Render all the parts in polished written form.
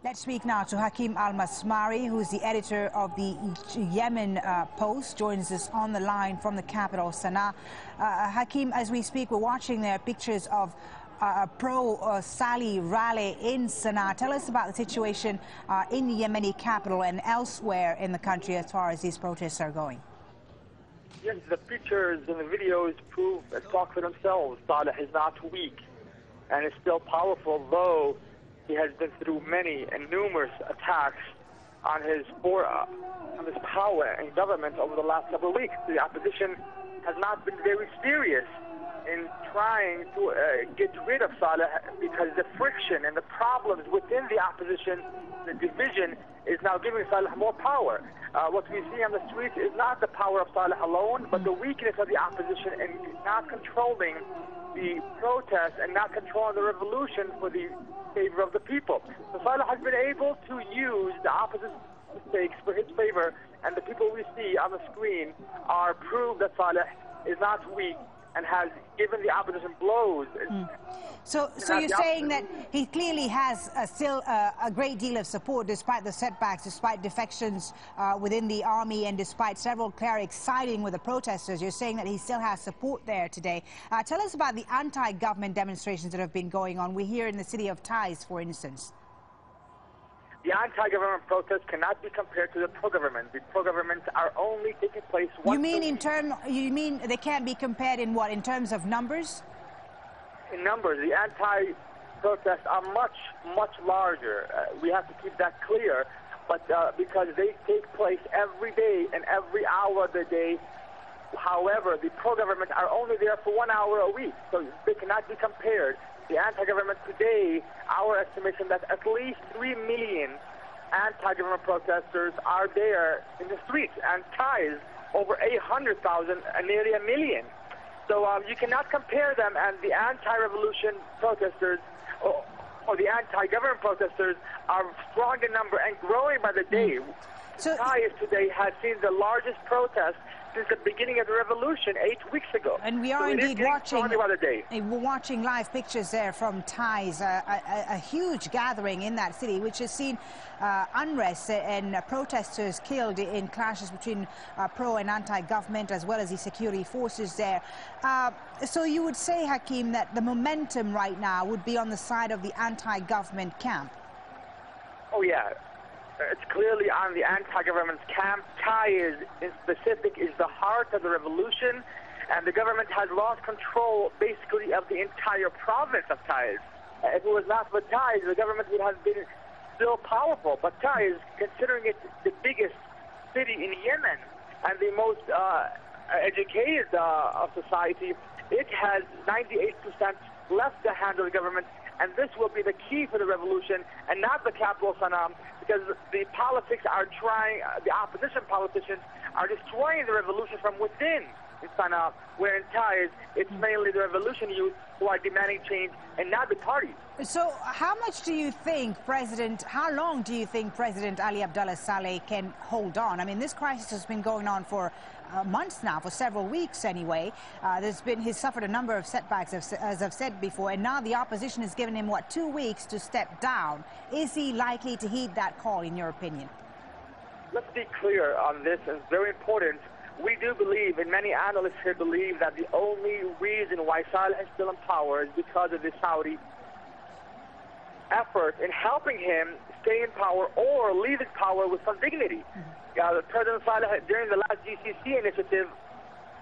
Let's speak now to Hakim Almasmari, who is the editor of the Yemen Post, joins us on the line from the capital, Sanaa. Hakim, as we speak, we're watching there pictures of a pro-Saleh rally in Sanaa. Tell us about the situation in the Yemeni capital and elsewhere in the country as far as these protests are going. Yes, the pictures and the videos prove and talk for themselves. Saleh is not weak and is still powerful, though he has been through many and numerous attacks on his power and government over the last several weeks. The opposition has not been very serious in trying to get rid of Saleh because the friction and the problems within the opposition, the division, is now giving Saleh more power. What we see on the streets is not the power of Saleh alone, but the weakness of the opposition and not controlling the protests and not controlling the revolution for the favor of the people. So Saleh has been able to use the opposition mistakes for his favor, and the people we see on the screen are proof that Saleh is not weak and has given the opposition blows. So you're saying that he clearly has still a great deal of support despite the setbacks, despite defections within the army, and despite several clerics siding with the protesters. You're saying that he still has support there today. Tell us about the anti-government demonstrations that have been going on. We're here in the city of Taiz, for instance. The anti-government protests cannot be compared to the pro-government. The pro-governments are only taking place once You mean they can't be compared in what? In terms of numbers? In numbers, the anti-protests are much, much larger. We have to keep that clear. But because they take place every day and every hour of the day. However, the pro-government are only there for 1 hour a week, so they cannot be compared. The anti-government today, our estimation that at least 3 million anti-government protesters are there in the streets, and Taiz over 800,000, nearly 1 million. So you cannot compare them, and the anti-revolution protesters or the anti-government protesters are strong in number and growing by the day. So Taiz today has seen the largest protest since the beginning of the revolution 8 weeks ago. And we are indeed watching live pictures there from Taiz, a huge gathering in that city, which has seen unrest and protesters killed in clashes between pro and anti-government, as well as the security forces there. So you would say, Hakim, that the momentum right now would be on the side of the anti-government camp? Oh, yeah. It's clearly on the anti-government camp. Taiz, in specific, is the heart of the revolution, and the government has lost control, basically, of the entire province of Taiz. If it was not for Taiz, the government would have been still powerful. But Taiz, considering it's the biggest city in Yemen and the most educated of society, it has 98% left the hand of the government. And this will be the key for the revolution, and not the capital, Sanaa, because the politics are trying, the opposition politicians are destroying the revolution from within in Sanaa, where in Taiz, it's mainly the revolution youth who are demanding change and not the party. So how long do you think President Ali Abdullah Saleh can hold on? I mean, this crisis has been going on for months now, for several weeks anyway. He's suffered a number of setbacks, as I've said before, and now the opposition has given him, what, 2 weeks to step down. Is he likely to heed that call, in your opinion? Let's be clear on this, and it's very important. We do believe, and many analysts here believe, that the only reason why Saleh is still in power is because of the Saudi effort in helping him stay in power or leave his power with some dignity. President Saleh, during the last GCC initiative,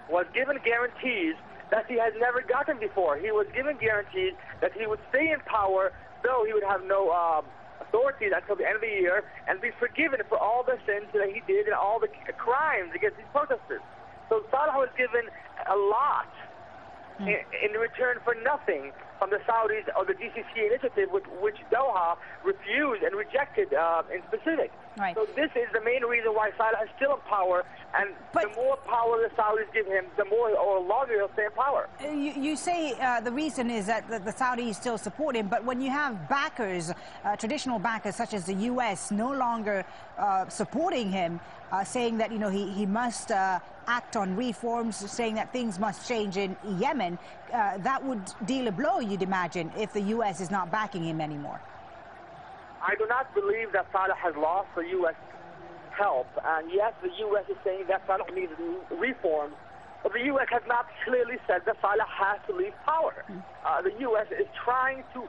was given guarantees that he has never gotten before. He was given guarantees that he would stay in power, though he would have no authorities until the end of the year, and be forgiven for all the sins that he did and all the crimes against these protesters. So Saleh was given a lot in return for nothing from the Saudis or the GCC initiative, which Doha refused and rejected in specific. Right. So this is the main reason why Saleh is still in power, and the more power the Saudis give him, the more or longer he'll stay in power. You say the reason is that the Saudis still support him, but when you have backers, traditional backers such as the U.S. no longer supporting him, saying that he must act on reforms, saying that things must change in Yemen, that would deal a blow, you'd imagine, if the U.S. is not backing him anymore. I do not believe that Saleh has lost the U.S. help. And yes, the U.S. is saying that Saleh needs reforms, but the U.S. has not clearly said that Saleh has to leave power. The U.S. is trying to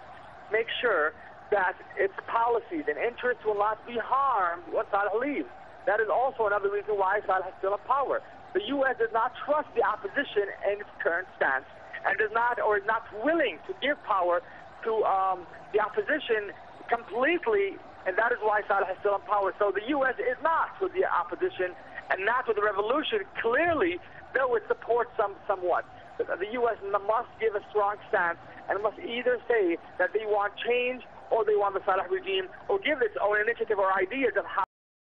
make sure that its policies and interests will not be harmed when Saleh leaves. That is also another reason why Saleh is still in power. The U.S. does not trust the opposition in its current stance and does not, or is not willing to give power to the opposition completely, and that is why Saleh is still in power. So the U.S. is not with the opposition and not with the revolution, clearly, though it supports somewhat. The U.S. must give a strong stance and must either say that they want change or they want the Saleh regime, or give its own initiative or ideas of how